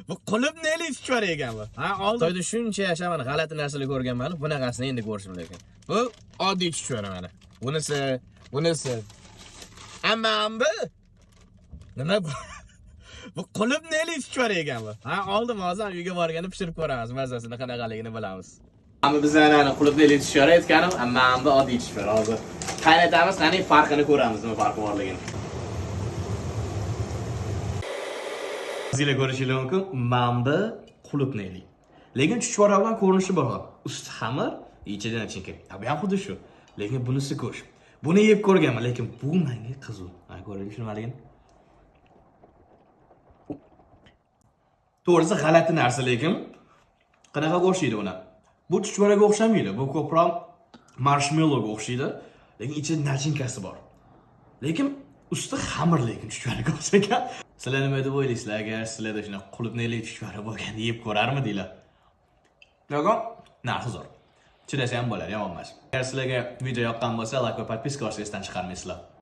Bu qulib neli chuchvar ekan bu? Ha, oldim. Xitoyda shuncha yashaman, g'alati narsalar ko'rganman, bunaqasini endi ko'rishim lekin. Bu oddiy chuchvar mana. Bunisi. Amma bu nima bu? Bu qulib neli chuchvar ekan bu? Ha, oldim, hozir uyga borganda pishirib ko'ramiz, mazasini qanaqaligini bilamiz. Amma biz ana qulib neli chuchvar aytganim, amma bu oddiy chuchvar hozir. Qaynatamiz, qani farqini ko'ramiz, nima farqi borligini. Sizlar ko'rishingiz mumkin, mamba qulib neli. Lekin chuchvar bilan ko'rinishi bir xil. Usti xamir, ichidan chinki. Bu ham xuddi shu. Lekin bunisi go'sht. Buni yeb ko'rganman, lekin bu menga qiziq. Ha, ko'rdingiz nimaligini? To'g'risi g'alati narsa, lekin qanaqa o'xshaydi uni? Bu chuchvarga o'xshamaydi. Bu ko'proq marshmellowga o'xshaydi, lekin ichida nachinkasi bor. Lekin usti xamir, lekin chuchvarga o'xshagan. Sizlar nima deb o'ylaysizlar? Agar sizlarda shunaqa qulib neli chuchvari bo'lganda yeb ko'rarmidinglar? Yo'q, narxi zo'r. Chidasa ham bo'ladi, yomon emas. Agar sizlarga video yoqqan bo'lsa, like va podpiska osingizdan chiqarmaysizlar.